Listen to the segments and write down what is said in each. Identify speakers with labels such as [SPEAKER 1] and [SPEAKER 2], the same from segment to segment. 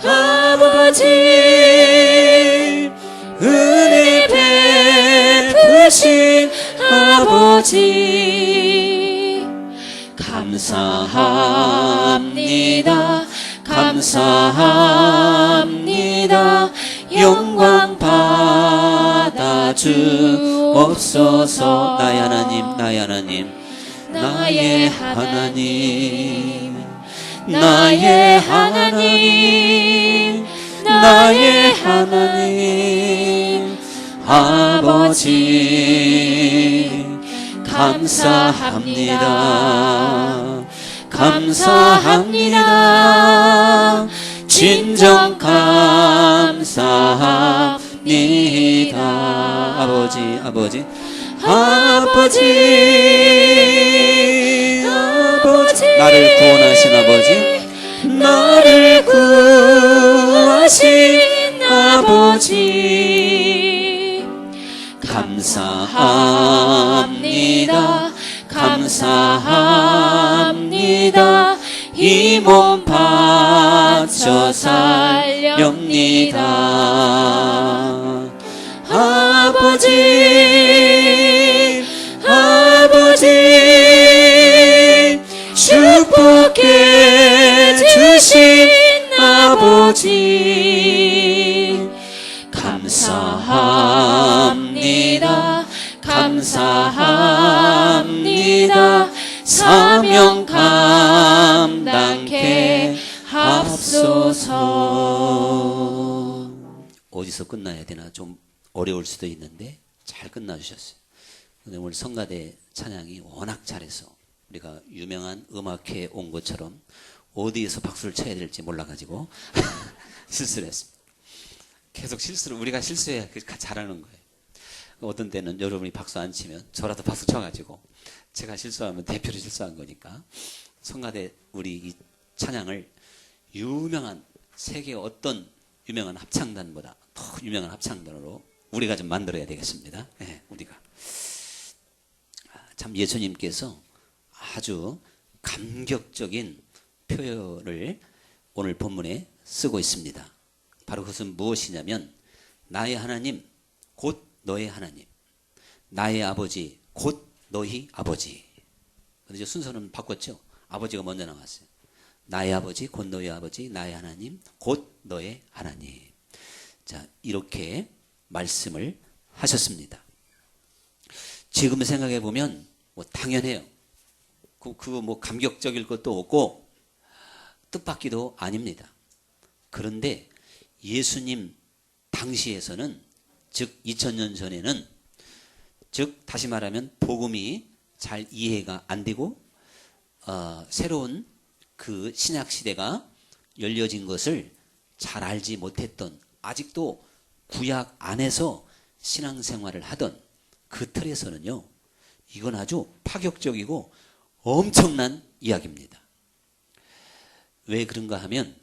[SPEAKER 1] 아버지 은혜 베푸신 아버지 감사합니다. 감사합니다. 영광 받아 주옵소서. 나의 하나님, 나의 하나님, 나의 하나님, 나의 하나님, 나의 하나님, 아버지 감사합니다. 감사합니다. 진정 감사합니다. 아버지, 아버지, 아버지, 아버지, 나를 구원하신 아버지, 나를 구하신 아버지 감사합니다. 감사합니다. 이 몸 바쳐 살렵니다. 아버지, 아버지, 축복해 주신 아버지 감사합니다. 감사합니다. 사명 감당케 합소서. 어디서 끝나야 되나 좀 어려울 수도 있는데 잘 끝나주셨어요. 오늘 성가대 찬양이 워낙 잘해서 우리가 유명한 음악회에 온 것처럼 어디에서 박수를 쳐야 될지 몰라가지고 실수를 했습니다. 계속 실수를 우리가 실수해야 잘하는 거예요. 어떤 때는 여러분이 박수 안 치면 저라도 박수 쳐가지고 제가 실수하면 대표로 실수한 거니까 성가대 우리 이 찬양을 유명한 세계 어떤 유명한 합창단보다 더 유명한 합창단으로 우리가 좀 만들어야 되겠습니다. 네, 우리가 참 예수님께서 아주 감격적인 표현을 오늘 본문에 쓰고 있습니다. 바로 그것은 무엇이냐면 나의 하나님 곧 너의 하나님, 나의 아버지 곧 너희 아버지. 근데 순서는 바꿨죠. 아버지가 먼저 나왔어요. 나의 아버지 곧 너의 아버지, 나의 하나님 곧 너의 하나님. 자, 이렇게 말씀을 하셨습니다. 지금 생각해 보면 뭐 당연해요. 그거 뭐 감격적일 것도 없고 뜻밖기도 아닙니다. 그런데 예수님 당시에서는 즉 2000년 전에는 즉 다시 말하면 복음이 잘 이해가 안 되고 새로운 그 신약 시대가 열려진 것을 잘 알지 못했던 아직도 구약 안에서 신앙생활을 하던 그 틀에서는요 이건 아주 파격적이고 엄청난 이야기입니다. 왜 그런가 하면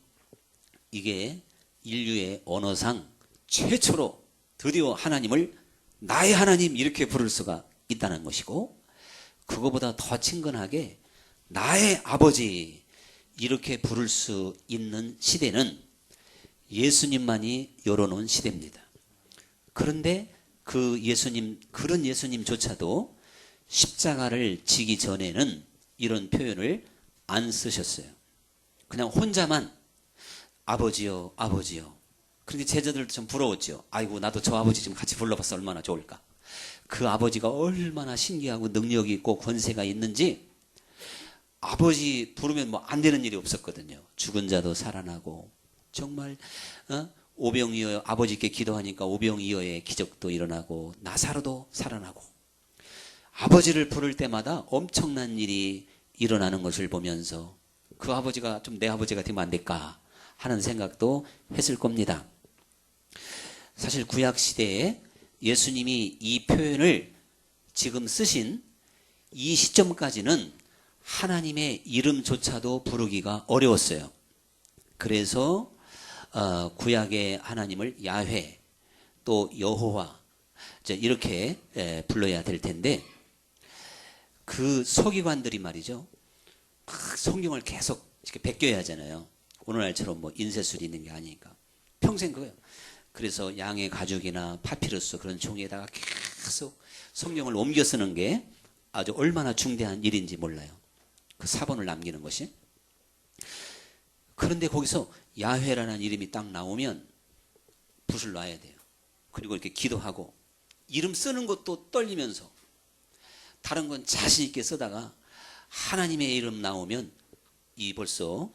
[SPEAKER 1] 이게 인류의 언어상 최초로 드디어 하나님을 나의 하나님 이렇게 부를 수가 있다는 것이고 그거보다 더 친근하게 나의 아버지 이렇게 부를 수 있는 시대는 예수님만이 열어놓은 시대입니다. 그런데 그 예수님, 그런 예수님조차도 십자가를 지기 전에는 이런 표현을 안 쓰셨어요. 그냥 혼자만 아버지요, 아버지요. 그런데 제자들도 좀 부러웠죠. 아이고 나도 저 아버지 좀 같이 불러봤어 얼마나 좋을까. 그 아버지가 얼마나 신기하고 능력이 있고 권세가 있는지 아버지 부르면 뭐 안 되는 일이 없었거든요. 죽은 자도 살아나고 정말 오병이어 아버지께 기도하니까 오병이어의 기적도 일어나고 나사로도 살아나고 아버지를 부를 때마다 엄청난 일이 일어나는 것을 보면서 그 아버지가 좀 내 아버지가 되면 안 될까 하는 생각도 했을 겁니다. 사실 구약시대에 예수님이 이 표현을 지금 쓰신 이 시점까지는 하나님의 이름조차도 부르기가 어려웠어요. 그래서 구약의 하나님을 야훼 또 여호와 이렇게 불러야 될 텐데 그 서기관들이 말이죠. 성경을 계속 이렇게 베껴야 하잖아요. 오늘날처럼 뭐 인쇄술이 있는 게 아니니까. 평생 그거예요. 그래서 양의 가죽이나 파피루스 그런 종이에다가 계속 성경을 옮겨 쓰는 게 아주 얼마나 중대한 일인지 몰라요. 그 사본을 남기는 것이. 그런데 거기서 야훼라는 이름이 딱 나오면 붓을 놔야 돼요. 그리고 이렇게 기도하고 이름 쓰는 것도 떨리면서 다른 건 자신 있게 쓰다가 하나님의 이름 나오면 이 벌써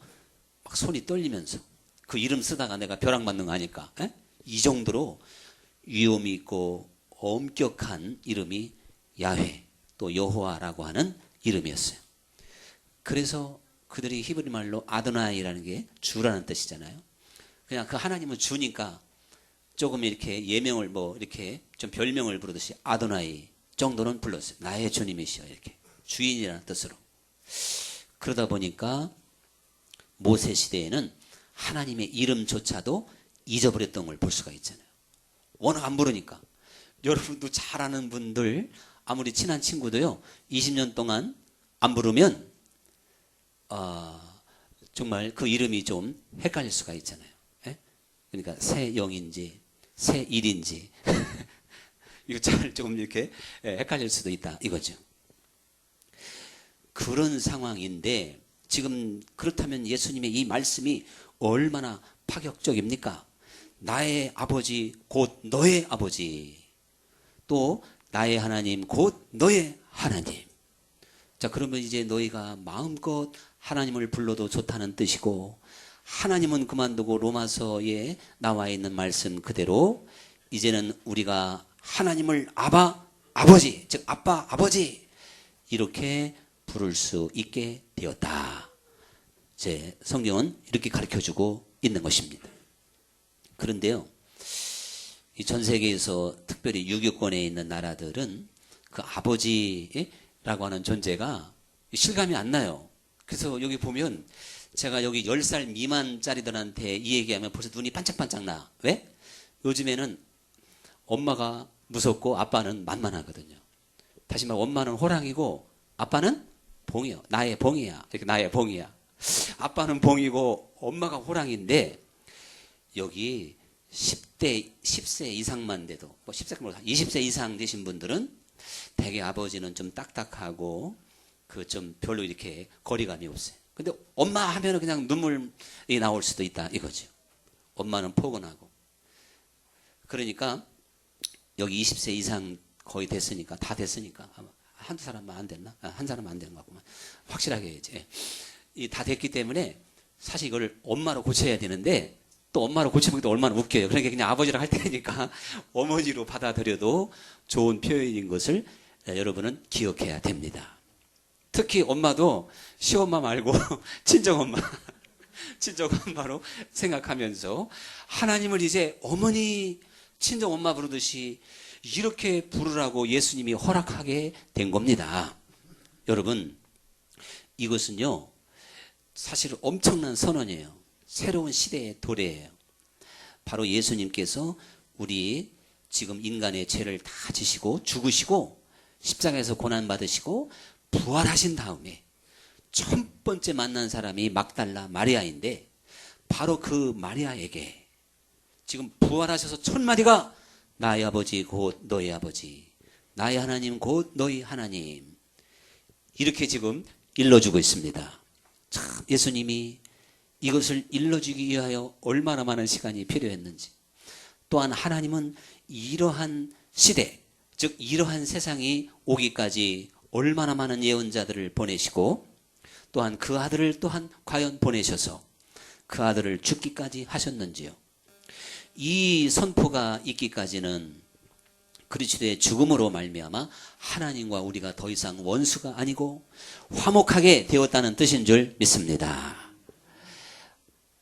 [SPEAKER 1] 막 손이 떨리면서 그 이름 쓰다가 내가 벼락 맞는 거 아닐까? 에? 이 정도로 위험이 있고 엄격한 이름이 야훼 또 여호와라고 하는 이름이었어요. 그래서 그들이 히브리 말로 아도나이라는 게 주라는 뜻이잖아요. 그냥 그 하나님은 주니까 조금 이렇게 예명을 뭐 이렇게 좀 별명을 부르듯이 아도나이 정도는 불렀어요. 나의 주님이시여 이렇게 주인이라는 뜻으로. 그러다 보니까 모세 시대에는 하나님의 이름조차도 잊어버렸던 걸 볼 수가 있잖아요. 워낙 안 부르니까. 여러분도 잘 아는 분들 아무리 친한 친구도요 20년 동안 안 부르면 정말 그 이름이 좀 헷갈릴 수가 있잖아요. 예? 그러니까 새 영인지 새 일인지 이거 잘 조금 이렇게 헷갈릴 수도 있다 이거죠. 그런 상황인데 지금 그렇다면 예수님의 이 말씀이 얼마나 파격적입니까? 나의 아버지 곧 너의 아버지 또 나의 하나님 곧 너의 하나님. 자, 그러면 이제 너희가 마음껏 하나님을 불러도 좋다는 뜻이고 하나님은 그만두고 로마서에 나와 있는 말씀 그대로 이제는 우리가 하나님을 아바 아버지 즉 아빠 아버지 이렇게 부를 수 있게 되었다. 제 성경은 이렇게 가르쳐주고 있는 것입니다. 그런데요, 이 전 세계에서 특별히 유교권에 있는 나라들은 그 아버지라고 하는 존재가 실감이 안 나요. 그래서 여기 보면 제가 여기 10살 미만짜리들한테 이 얘기하면 벌써 눈이 반짝반짝 나. 왜? 요즘에는 엄마가 무섭고 아빠는 만만하거든요. 다시 말해 엄마는 호랑이고 아빠는 봉이요. 나의 봉이야. 이렇게 나의 봉이야. 아빠는 봉이고 엄마가 호랑이인데 여기 10세 이상만 돼도 뭐 10세 말고 20세 이상 되신 분들은 대개 아버지는 좀 딱딱하고 그 좀 별로 이렇게 거리감이 없어요. 근데 엄마 하면은 그냥 눈물이 나올 수도 있다 이거죠. 엄마는 포근하고. 그러니까 여기 20세 이상 거의 됐으니까 다 됐으니까 아마 한두 사람만 안 됐나? 한 사람만 안 되는 것 같구만. 확실하게 이제 다 됐기 때문에 사실 이걸 엄마로 고쳐야 되는데 또 엄마로 고치면 또 얼마나 웃겨요. 그러니까 그냥 아버지로 할 테니까 어머니로 받아들여도 좋은 표현인 것을 여러분은 기억해야 됩니다. 특히 엄마도 시엄마 말고 친정엄마로 생각하면서 하나님을 이제 어머니, 친정엄마 부르듯이 이렇게 부르라고 예수님이 허락하게 된 겁니다. 여러분, 이것은요, 사실 엄청난 선언이에요. 새로운 시대의 도래예요. 바로 예수님께서 우리 지금 인간의 죄를 다 지시고 죽으시고 십자가에서 고난받으시고 부활하신 다음에 첫 번째 만난 사람이 막달라 마리아인데 바로 그 마리아에게 지금 부활하셔서 첫 마디가 나의 아버지 곧 너의 아버지 나의 하나님 곧 너희 하나님 이렇게 지금 일러주고 있습니다. 참 예수님이 이것을 일러주기 위하여 얼마나 많은 시간이 필요했는지 또한 하나님은 이러한 시대 즉 이러한 세상이 오기까지 얼마나 많은 예언자들을 보내시고 또한 그 아들을 또한 과연 보내셔서 그 아들을 죽기까지 하셨는지요. 이 선포가 있기까지는 그리스도의 죽음으로 말미암아 하나님과 우리가 더 이상 원수가 아니고 화목하게 되었다는 뜻인 줄 믿습니다.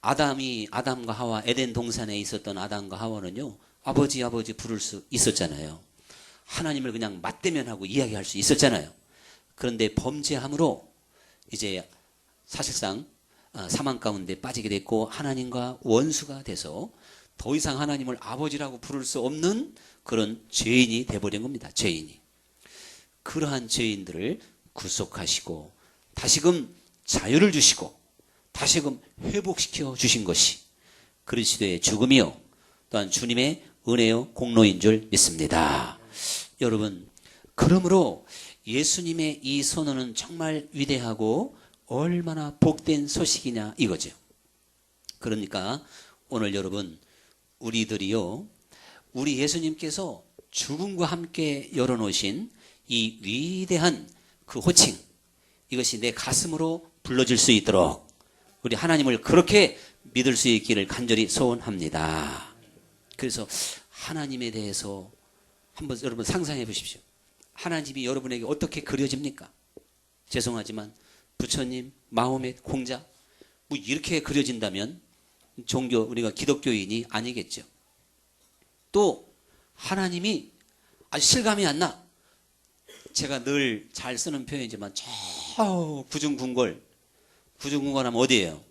[SPEAKER 1] 아담과 하와 에덴 동산에 있었던 아담과 하와는요 아버지 부를 수 있었잖아요. 하나님을 그냥 맞대면하고 이야기할 수 있었잖아요. 그런데 범죄함으로 이제 사실상 사망 가운데 빠지게 됐고 하나님과 원수가 돼서 더 이상 하나님을 아버지라고 부를 수 없는 그런 죄인이 돼버린 겁니다. 죄인이. 그러한 죄인들을 구속하시고 다시금 자유를 주시고 다시금 회복시켜 주신 것이 그리스도의 죽음이요 또한 주님의 은혜요 공로인 줄 믿습니다. 여러분, 그러므로 예수님의 이 선언은 정말 위대하고 얼마나 복된 소식이냐 이거죠. 그러니까 오늘 여러분, 우리들이요, 우리 예수님께서 죽음과 함께 열어놓으신 이 위대한 그 호칭, 이것이 내 가슴으로 불러질 수 있도록 우리 하나님을 그렇게 믿을 수 있기를 간절히 소원합니다. 그래서 하나님에 대해서 한번 여러분 상상해 보십시오. 하나님이 여러분에게 어떻게 그려집니까? 죄송하지만 부처님, 마호멧, 공자 뭐 이렇게 그려진다면 종교, 우리가 기독교인이 아니겠죠. 또 하나님이 아주 실감이 안 나. 제가 늘 잘 쓰는 표현이지만 저 구중궁궐 하면 어디예요?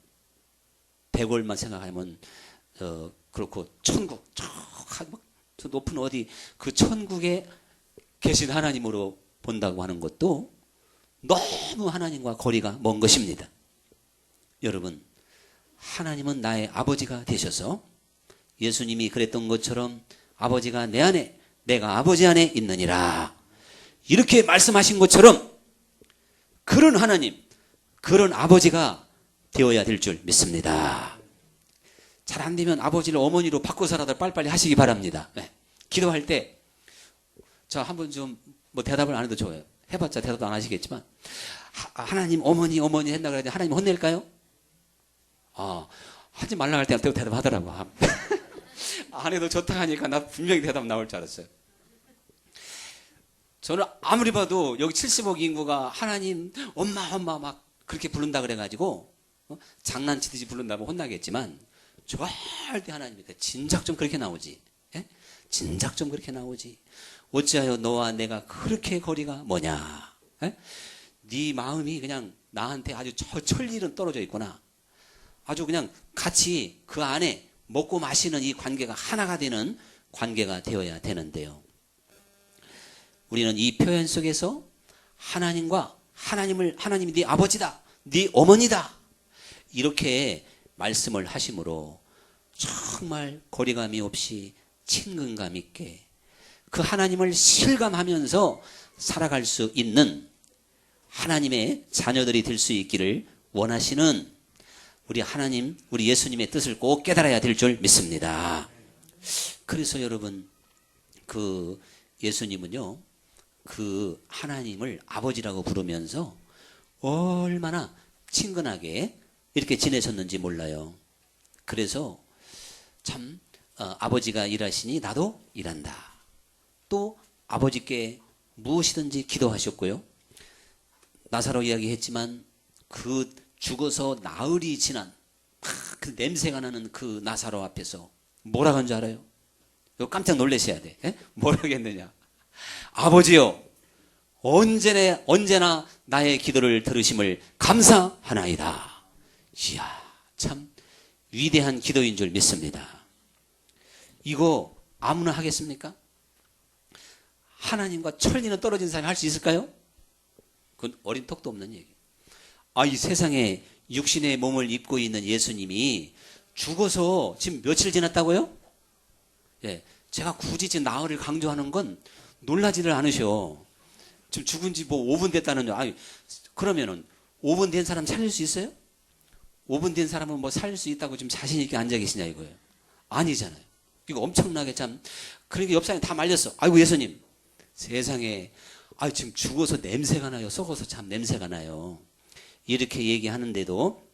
[SPEAKER 1] 대궐만 생각하면 그렇고 천국 저 높은 어디 그 천국에 계신 하나님으로 본다고 하는 것도 너무 하나님과 거리가 먼 것입니다. 여러분, 하나님은 나의 아버지가 되셔서 예수님이 그랬던 것처럼 아버지가 내 안에 내가 아버지 안에 있느니라 이렇게 말씀하신 것처럼 그런 하나님, 그런 아버지가 되어야 될 줄 믿습니다. 잘 안 되면 아버지를 어머니로 바꿔서라도 빨리빨리 하시기 바랍니다. 네. 기도할 때, 자, 한번 좀, 뭐 대답을 안 해도 좋아요. 해봤자 대답도 안 하시겠지만, 하나님, 어머니 했나 그러더니 하나님 혼낼까요? 하지 말라 할 때 대답하더라고. 안 해도 좋다 하니까 나 분명히 대답 나올 줄 알았어요. 저는 아무리 봐도 여기 70억 인구가 하나님, 엄마 막 그렇게 부른다 그래가지고, 장난치듯이 부른다면 혼나겠지만, 절대 하나님이니까 진작 좀 그렇게 나오지. 예? 진작 좀 그렇게 나오지. 어찌하여 너와 내가 그렇게 거리가 뭐냐. 예? 네 마음이 그냥 나한테 아주 저 천리는 떨어져 있구나. 아주 그냥 같이 그 안에 먹고 마시는 이 관계가 하나가 되는 관계가 되어야 되는데요. 우리는 이 표현 속에서 하나님과 하나님이 네 아버지다, 네 어머니다 이렇게 말씀을 하심으로 정말 거리감이 없이 친근감 있게 그 하나님을 실감하면서 살아갈 수 있는 하나님의 자녀들이 될 수 있기를 원하시는 우리 하나님, 우리 예수님의 뜻을 꼭 깨달아야 될 줄 믿습니다. 그래서 여러분, 그 예수님은요, 그 하나님을 아버지라고 부르면서 얼마나 친근하게 이렇게 지내셨는지 몰라요. 그래서 참 아버지가 일하시니 나도 일한다. 또 아버지께 무엇이든지 기도하셨고요. 나사로 이야기했지만 그 죽어서 나흘이 지난 그 냄새가 나는 그 나사로 앞에서 뭐라고 한 줄 알아요? 이거 깜짝 놀라셔야 돼. 에? 뭐라고 했느냐? 아버지요, 언제나 나의 기도를 들으심을 감사하나이다. 이야, 참 위대한 기도인 줄 믿습니다. 이거 아무나 하겠습니까? 하나님과 천리는 떨어진 사람이 할 수 있을까요? 그건 어린 턱도 없는 얘기. 이 세상에 육신의 몸을 입고 있는 예수님이 죽어서 지금 며칠 지났다고요? 예, 제가 굳이 지금 나흘을 강조하는 건 놀라지를 않으셔. 지금 죽은 지 뭐 5분 됐다는, 그러면은 5분 된 사람 살릴 수 있어요? 5분 된 사람은 뭐 살릴 수 있다고 지금 자신 있게 앉아 계시냐 이거예요. 아니잖아요. 이거 엄청나게 참, 그러니까 옆 사람이 다 말렸어. 아이고 예수님, 세상에, 지금 죽어서 냄새가 나요. 썩어서 참 냄새가 나요. 이렇게 얘기하는데도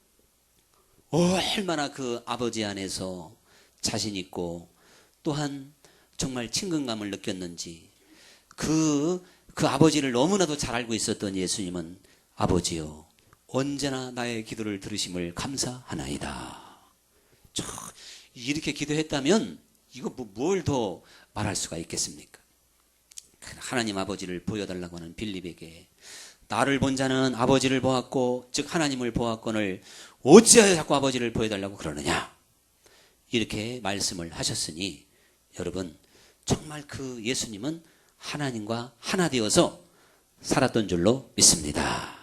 [SPEAKER 1] 얼마나 그 아버지 안에서 자신 있고 또한 정말 친근감을 느꼈는지 그 아버지를 너무나도 잘 알고 있었던 예수님은 아버지요, 언제나 나의 기도를 들으심을 감사하나이다. 이렇게 기도했다면 이거 뭘 더 말할 수가 있겠습니까? 하나님 아버지를 보여달라고 하는 빌립에게 나를 본 자는 아버지를 보았고 즉 하나님을 보았거늘 어찌하여 자꾸 아버지를 보여달라고 그러느냐 이렇게 말씀을 하셨으니 여러분 정말 그 예수님은 하나님과 하나 되어서 살았던 줄로 믿습니다.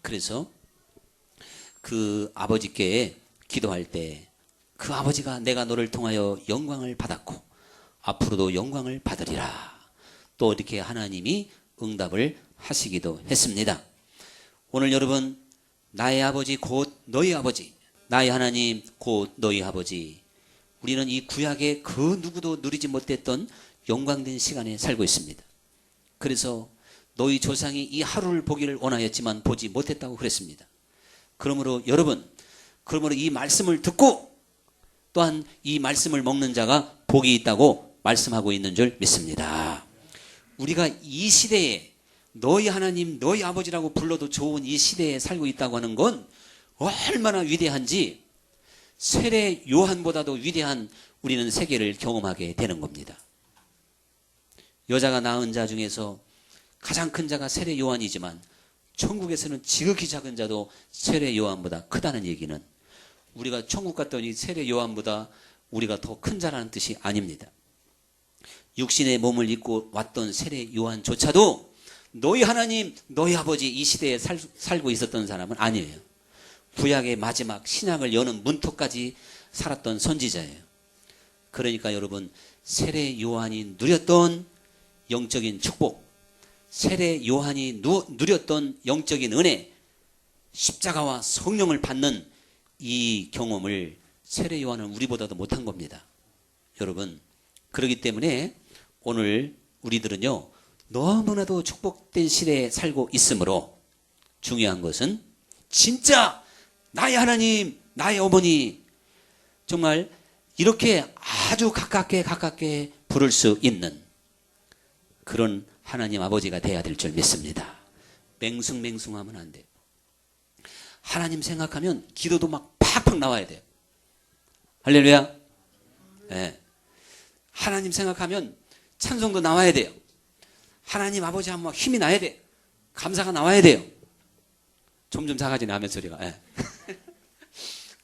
[SPEAKER 1] 그래서 그 아버지께 기도할 때 그 아버지가 내가 너를 통하여 영광을 받았고 앞으로도 영광을 받으리라. 또 이렇게 하나님이 응답을 하시기도 했습니다. 오늘 여러분, 나의 아버지 곧 너희 아버지, 나의 하나님 곧 너희 아버지, 우리는 이 구약의 그 누구도 누리지 못했던 영광된 시간에 살고 있습니다. 그래서 너희 조상이 이 하루를 보기를 원하였지만 보지 못했다고 그랬습니다. 그러므로 여러분, 그러므로 이 말씀을 듣고 또한 이 말씀을 먹는 자가 복이 있다고 말씀하고 있는 줄 믿습니다. 우리가 이 시대에 너희 하나님, 너희 아버지라고 불러도 좋은 이 시대에 살고 있다고 하는 건 얼마나 위대한지 세례 요한보다도 위대한 우리는 세계를 경험하게 되는 겁니다. 여자가 낳은 자 중에서 가장 큰 자가 세례 요한이지만 천국에서는 지극히 작은 자도 세례 요한보다 크다는 얘기는 우리가 천국 갔더니 세례 요한보다 우리가 더 큰 자라는 뜻이 아닙니다. 육신의 몸을 입고 왔던 세례 요한조차도 너희 하나님, 너희 아버지 이 시대에 살고 있었던 사람은 아니에요. 구약의 마지막 신약을 여는 문턱까지 살았던 선지자예요. 그러니까 여러분, 세례 요한이 누렸던 영적인 축복, 세례 요한이 누렸던 영적인 은혜, 십자가와 성령을 받는 이 경험을 세례 요한은 우리보다도 못한 겁니다. 여러분, 그렇기 때문에 오늘 우리들은요, 너무나도 축복된 시대에 살고 있으므로 중요한 것은 진짜 나의 하나님, 나의 어머니, 정말 이렇게 아주 가깝게 부를 수 있는 그런 하나님 아버지가 돼야 될 줄 믿습니다. 맹숭맹숭하면 안 돼요. 하나님 생각하면 기도도 막 팍팍 나와야 돼요. 할렐루야. 네. 하나님 생각하면 찬송도 나와야 돼요. 하나님 아버지 하면 막 힘이 나야 돼. 감사가 나와야 돼요. 점점 작아지네, 아멘 소리가. 네.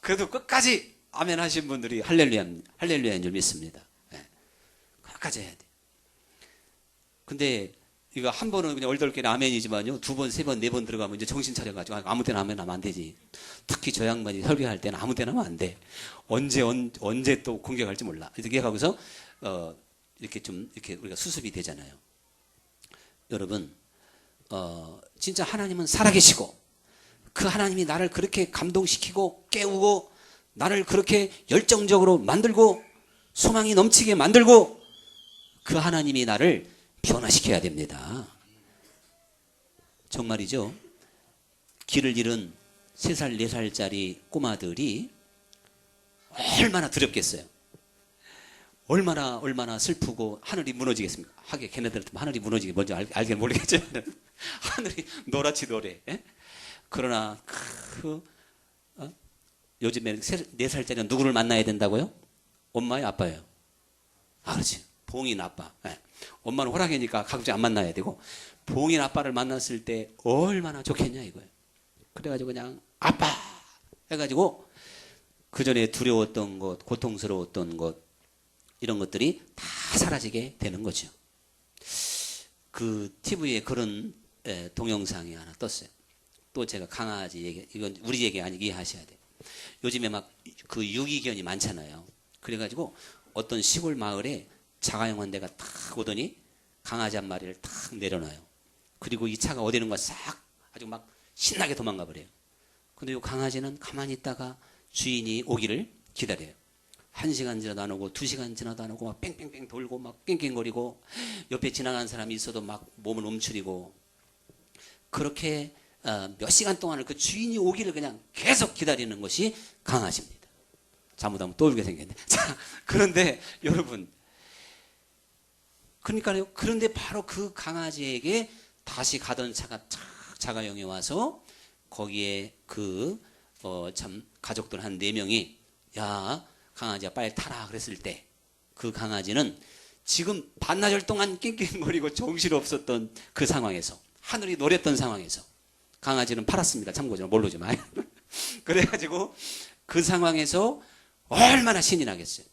[SPEAKER 1] 그래도 끝까지 아멘 하신 분들이 할렐루야인 줄 믿습니다. 네. 끝까지 해야 돼. 근데 이거 한 번은 그냥 얼떨결에 아멘이지만요, 두 번, 세 번, 네 번 들어가면 이제 정신 차려가지고 아무 때나 아멘 하면 안 되지. 특히 저 양반이 설교할 때는 아무 때나 하면 안 돼. 언제 또 공격할지 몰라. 이렇게 하고서 이렇게 좀 이렇게 우리가 수습이 되잖아요. 여러분, 진짜 하나님은 살아계시고 그 하나님이 나를 그렇게 감동시키고 깨우고 나를 그렇게 열정적으로 만들고 소망이 넘치게 만들고 그 하나님이 나를 변화시켜야 됩니다. 정말이죠. 길을 잃은 3살, 4살짜리 꼬마들이 얼마나 두렵겠어요. 얼마나 슬프고 하늘이 무너지겠습니까? 하게 걔네들한테 하늘이 무너지게 뭔지 알긴 모르겠지만 하늘이 노랗지 노래. 예? 그러나 요즘에 4살짜리는 누구를 만나야 된다고요? 엄마예요, 아빠예요? 아, 그렇지. 봉인 아빠. 예. 엄마는 호랑이니까 가급적 안 만나야 되고 봉인 아빠를 만났을 때 얼마나 좋겠냐 이거예요. 그래가지고 그냥 아빠 해가지고 그 전에 두려웠던 것, 고통스러웠던 것, 이런 것들이 다 사라지게 되는 거죠. 그 TV에 그런 동영상이 하나 떴어요. 또 제가 강아지 얘기, 이건 우리 얘기 아니고 이해하셔야 돼요. 요즘에 막 그 유기견이 많잖아요. 그래가지고 어떤 시골 마을에 자가용 대가 탁 오더니 강아지 한 마리를 탁 내려놔요. 그리고 이 차가 어디는 거 싹 아주 막 신나게 도망가 버려요. 근데 이 강아지는 가만히 있다가 주인이 오기를 기다려요. 1시간 지나도 안 오고 2시간 지나도 안 오고 막 뺑뺑뺑 돌고 막 깽깽거리고 옆에 지나가는 사람이 있어도 막 몸을 움츠리고 그렇게 몇 시간 동안을 그 주인이 오기를 그냥 계속 기다리는 것이 강아지입니다. 잘못하면 또 울게 생겼네. 자, 그런데 여러분, 그러니까요. 그런데 바로 그 강아지에게 다시 가던 차가 착 자가용이 와서 거기에 참 가족들 한 4명이 야 강아지야 빨리 타라 그랬을 때 그 강아지는 지금 반나절 동안 낑낑거리고 정신없었던 그 상황에서 하늘이 노랬던 상황에서 강아지는 팔았습니다. 참고로 모르지 마요. 그래가지고 그 상황에서 얼마나 신이 나겠어요.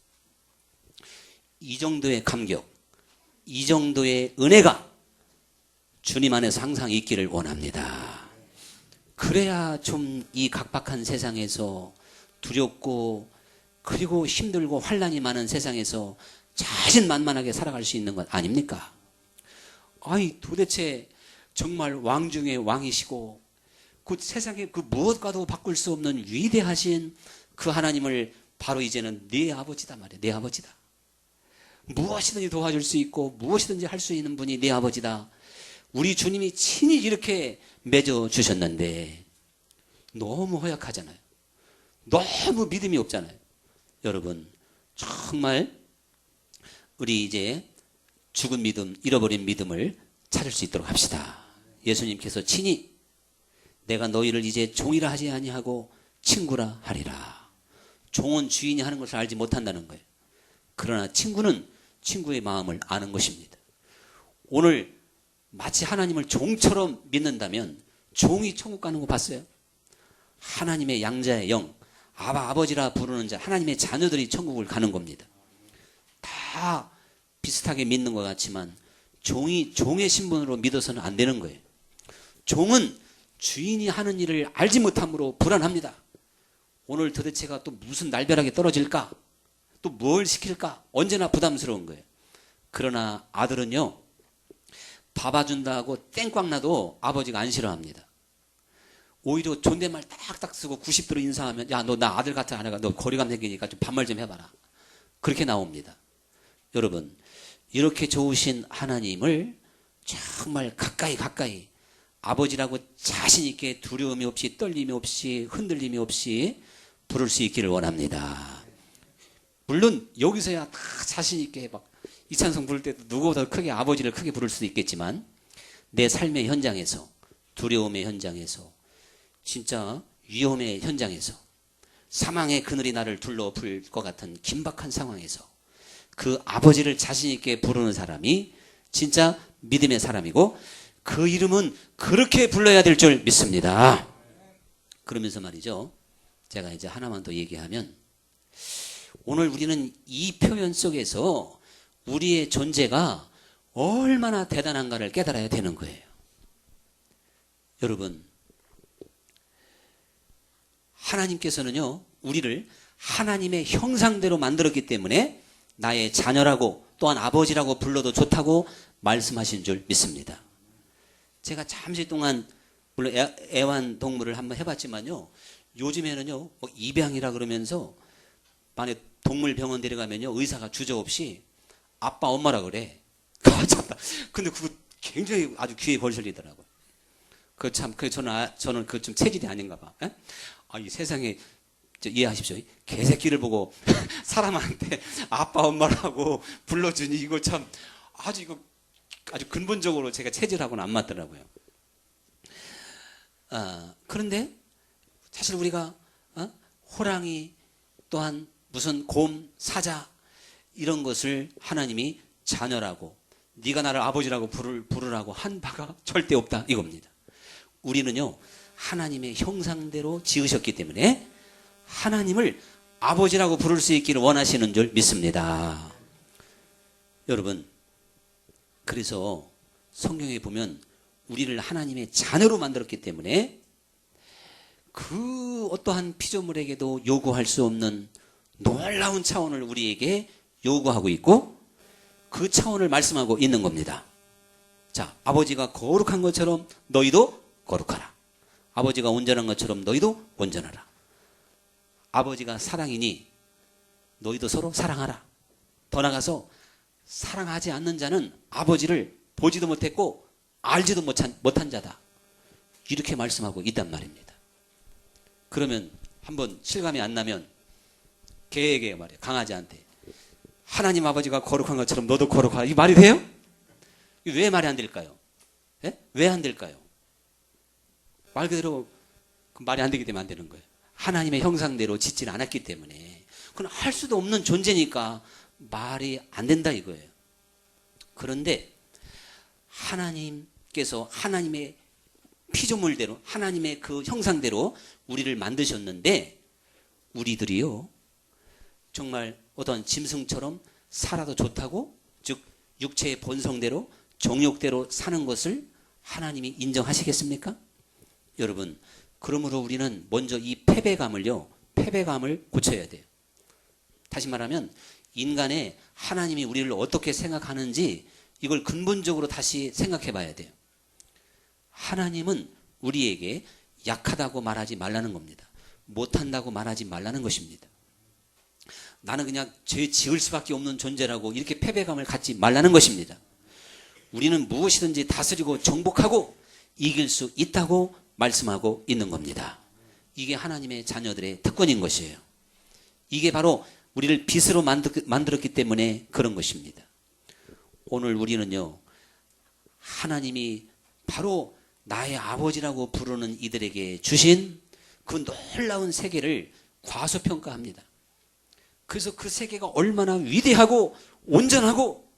[SPEAKER 1] 이 정도의 감격, 이 정도의 은혜가 주님 안에서 항상 있기를 원합니다. 그래야 좀 이 각박한 세상에서 두렵고 그리고 힘들고 환난이 많은 세상에서 자신만만하게 살아갈 수 있는 것 아닙니까? 아니 도대체 정말 왕 중에 왕이시고 그 세상에 그 무엇과도 바꿀 수 없는 위대하신 그 하나님을 바로 이제는 네 아버지다 말이야. 네 아버지다. 무엇이든지 도와줄 수 있고 무엇이든지 할 수 있는 분이 네 아버지다. 우리 주님이 친히 이렇게 맺어 주셨는데 너무 허약하잖아요. 너무 믿음이 없잖아요. 여러분 정말 우리 이제 죽은 믿음, 잃어버린 믿음을 찾을 수 있도록 합시다. 예수님께서 친히 내가 너희를 이제 종이라 하지 아니하고 친구라 하리라. 종은 주인이 하는 것을 알지 못한다는 거예요. 그러나 친구는 친구의 마음을 아는 것입니다. 오늘 마치 하나님을 종처럼 믿는다면 종이 천국 가는 거 봤어요? 하나님의 양자의 영, 아버지라 부르는 자, 하나님의 자녀들이 천국을 가는 겁니다. 다 비슷하게 믿는 것 같지만 종이 종의 신분으로 믿어서는 안 되는 거예요. 종은 주인이 하는 일을 알지 못함으로 불안합니다. 오늘 도대체가 또 무슨 날벼락이 떨어질까? 또 뭘 시킬까? 언제나 부담스러운 거예요. 그러나 아들은요, 밥아준다고 땡꽝 나도 아버지가 안 싫어합니다. 오히려 존댓말 딱딱 쓰고 90도로 인사하면 야, 너 나 아들 같은 아내가 너 거리감 생기니까 좀 반말 좀 해봐라. 그렇게 나옵니다. 여러분, 이렇게 좋으신 하나님을 정말 가까이 아버지라고 자신 있게 두려움이 없이 떨림이 없이 흔들림이 없이 부를 수 있기를 원합니다. 물론 여기서야 다 자신 있게 막 이찬성 부를 때도 누구보다 크게 아버지를 크게 부를 수도 있겠지만 내 삶의 현장에서 두려움의 현장에서 진짜 위험의 현장에서 사망의 그늘이 나를 둘러풀 것 같은 긴박한 상황에서 그 아버지를 자신 있게 부르는 사람이 진짜 믿음의 사람이고 그 이름은 그렇게 불러야 될 줄 믿습니다. 그러면서 말이죠. 제가 이제 하나만 더 얘기하면 오늘 우리는 이 표현 속에서 우리의 존재가 얼마나 대단한가를 깨달아야 되는 거예요. 여러분, 하나님께서는요, 우리를 하나님의 형상대로 만들었기 때문에 나의 자녀라고 또한 아버지라고 불러도 좋다고 말씀하신 줄 믿습니다. 제가 잠시 동안 물론 애완동물을 한번 해봤지만요, 요즘에는요, 뭐 입양이라 그러면서 만약 동물병원 데려가면요, 의사가 주저없이 아빠 엄마라 그래. 근데 그거 굉장히 아주 귀에 걸리더라고요. 저는 그 좀 체질이 아닌가 봐. 에? 아, 이 세상에 이해하십시오. 개새끼를 보고 사람한테 아빠 엄마라고 불러주니 이거 참 아주 근본적으로 제가 체질하고는 안 맞더라고요. 그런데 사실 우리가 호랑이 또한 무슨 곰, 사자 이런 것을 하나님이 자녀라고 네가 나를 아버지라고 부르라고 한 바가 절대 없다 이겁니다. 우리는요 하나님의 형상대로 지으셨기 때문에 하나님을 아버지라고 부를 수 있기를 원하시는 줄 믿습니다. 여러분, 그래서 성경에 보면 우리를 하나님의 자녀로 만들었기 때문에 그 어떠한 피조물에게도 요구할 수 없는 놀라운 차원을 우리에게 요구하고 있고 그 차원을 말씀하고 있는 겁니다. 자, 아버지가 거룩한 것처럼 너희도 거룩하라. 아버지가 온전한 것처럼 너희도 온전하라. 아버지가 사랑이니 너희도 서로 사랑하라. 더 나아가서 사랑하지 않는 자는 아버지를 보지도 못했고 알지도 못한 자다. 이렇게 말씀하고 있단 말입니다. 그러면 한번 실감이 안 나면 개에게 말이에요. 강아지한테 하나님 아버지가 거룩한 것처럼 너도 거룩하라. 이 말이 돼요? 왜 말이 안 될까요? 예? 왜 안 될까요? 말 그대로 말이 안 되기 때문에 안 되는 거예요. 하나님의 형상대로 짓질 않았기 때문에. 그건 할 수도 없는 존재니까 말이 안 된다 이거예요. 그런데 하나님께서 하나님의 피조물대로 하나님의 그 형상대로 우리를 만드셨는데 우리들이요 정말 어떤 짐승처럼 살아도 좋다고 즉 육체의 본성대로 정욕대로 사는 것을 하나님이 인정하시겠습니까? 여러분, 그러므로 우리는 먼저 이 패배감을 고쳐야 돼요. 다시 말하면 인간의 하나님이 우리를 어떻게 생각하는지 이걸 근본적으로 다시 생각해 봐야 돼요. 하나님은 우리에게 약하다고 말하지 말라는 겁니다. 못한다고 말하지 말라는 것입니다. 나는 그냥 죄 지을 수밖에 없는 존재라고 이렇게 패배감을 갖지 말라는 것입니다. 우리는 무엇이든지 다스리고 정복하고 이길 수 있다고 말씀하고 있는 겁니다. 이게 하나님의 자녀들의 특권인 것이에요. 이게 바로 우리를 빛으로 만들었기 때문에 그런 것입니다. 오늘 우리는요, 하나님이 바로 나의 아버지라고 부르는 이들에게 주신 그 놀라운 세계를 과소평가합니다. 그래서 그 세계가 얼마나 위대하고 온전하고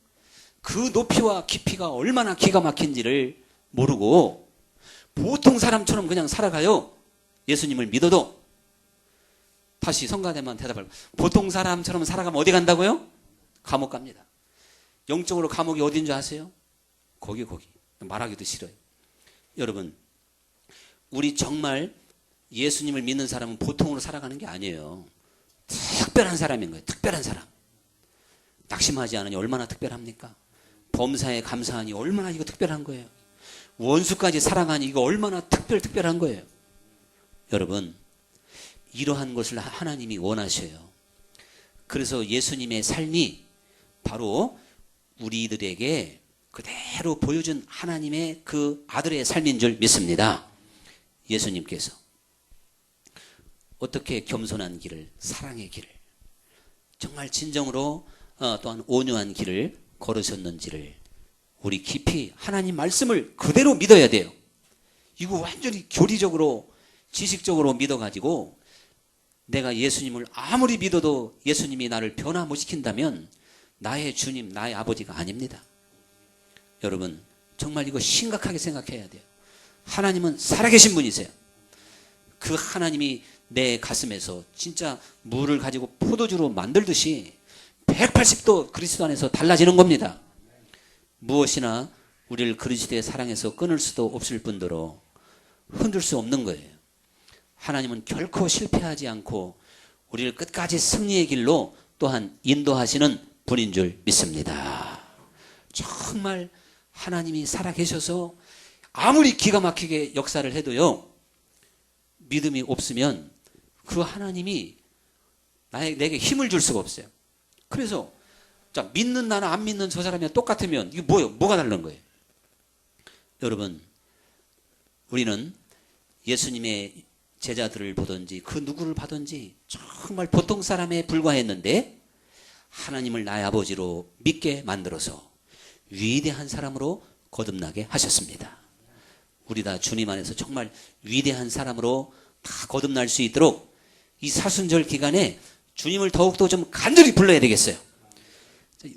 [SPEAKER 1] 그 높이와 깊이가 얼마나 기가 막힌지를 모르고 보통 사람처럼 그냥 살아가요. 예수님을 믿어도. 다시 성가대만 대답하고, 보통 사람처럼 살아가면 어디 간다고요? 감옥 갑니다. 영적으로 감옥이 어딘 줄 아세요? 거기. 말하기도 싫어요. 여러분, 우리 정말 예수님을 믿는 사람은 보통으로 살아가는 게 아니에요. 특별한 사람인 거예요. 특별한 사람. 낙심하지 않으니 얼마나 특별합니까? 범사에 감사하니 얼마나 이거 특별한 거예요. 원수까지 사랑하니 이거 얼마나 특별한 거예요. 여러분, 이러한 것을 하나님이 원하셔요. 그래서 예수님의 삶이 바로 우리들에게 그대로 보여준 하나님의 그 아들의 삶인 줄 믿습니다. 예수님께서 어떻게 겸손한 길을, 사랑의 길을, 정말 진정으로 또한 온유한 길을 걸으셨는지를 우리 깊이 하나님 말씀을 그대로 믿어야 돼요. 이거 완전히 교리적으로 지식적으로 믿어가지고 내가 예수님을 아무리 믿어도 예수님이 나를 변화 못 시킨다면 나의 주님, 나의 아버지가 아닙니다. 여러분, 정말 이거 심각하게 생각해야 돼요. 하나님은 살아계신 분이세요. 그 하나님이 내 가슴에서 진짜 물을 가지고 포도주로 만들듯이 180도 그리스도 안에서 달라지는 겁니다. 무엇이나 우리를 그리스도의 사랑에서 끊을 수도 없을 뿐더러 흔들 수 없는 거예요. 하나님은 결코 실패하지 않고 우리를 끝까지 승리의 길로 또한 인도하시는 분인 줄 믿습니다. 정말 하나님이 살아계셔서 아무리 기가 막히게 역사를 해도요, 믿음이 없으면 그 하나님이 내게 힘을 줄 수가 없어요. 그래서 자, 믿는 나나 안 믿는 저 사람이 똑같으면 이게 뭐가 다른 거예요? 여러분, 우리는 예수님의 제자들을 보든지 그 누구를 봐든지 정말 보통 사람에 불과했는데 하나님을 나의 아버지로 믿게 만들어서 위대한 사람으로 거듭나게 하셨습니다. 우리 다 주님 안에서 정말 위대한 사람으로 다 거듭날 수 있도록 이 사순절 기간에 주님을 더욱더 좀 간절히 불러야 되겠어요.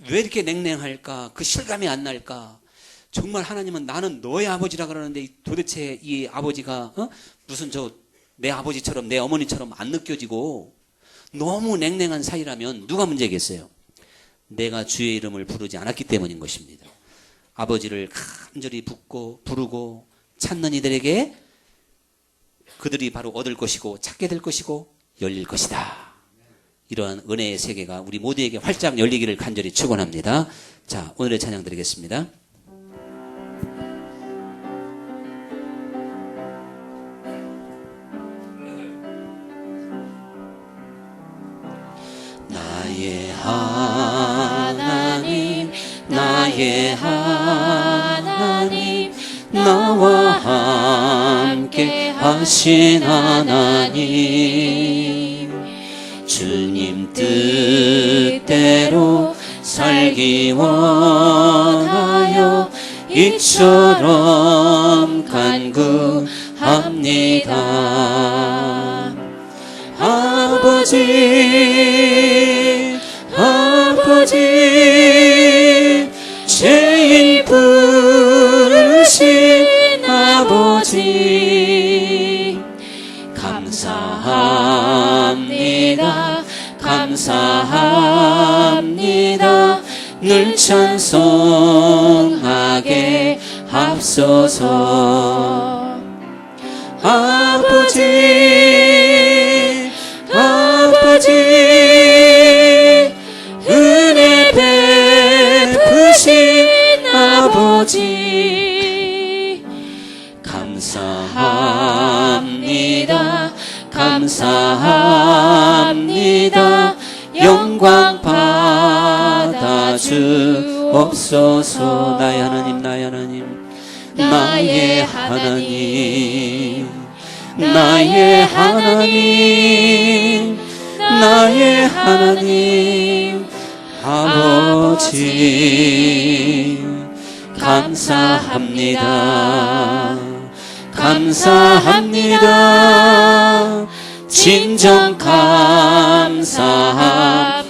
[SPEAKER 1] 왜 이렇게 냉랭할까? 그 실감이 안 날까? 정말 하나님은 나는 너의 아버지라 그러는데 도대체 이 아버지가 무슨 내 아버지처럼 내 어머니처럼 안 느껴지고 너무 냉랭한 사이라면 누가 문제겠어요? 내가 주의 이름을 부르지 않았기 때문인 것입니다. 아버지를 간절히 부르고 찾는 이들에게 그들이 바로 얻을 것이고 찾게 될 것이고 열릴 것이다. 이러한 은혜의 세계가 우리 모두에게 활짝 열리기를 간절히 축원합니다. 자, 오늘의 찬양 드리겠습니다. 나의 하나님, 나의 하나님, 나와 함께 하신 하나님, 주님 뜻대로 살기 원하여 이처럼 간구합니다. 아버지 죄인 부르신 아버지, 감사합니다. 늘 찬송하게 합소서. 아버지 아버지 은혜 베푸신 아버지 감사합니다 감사합니다 영광 받아 주옵소서 나의 하나님 나의 하나님 나의 하나님 나의 하나님 나의 하나님 아버지 감사합니다 감사합니다 진정 감사합니다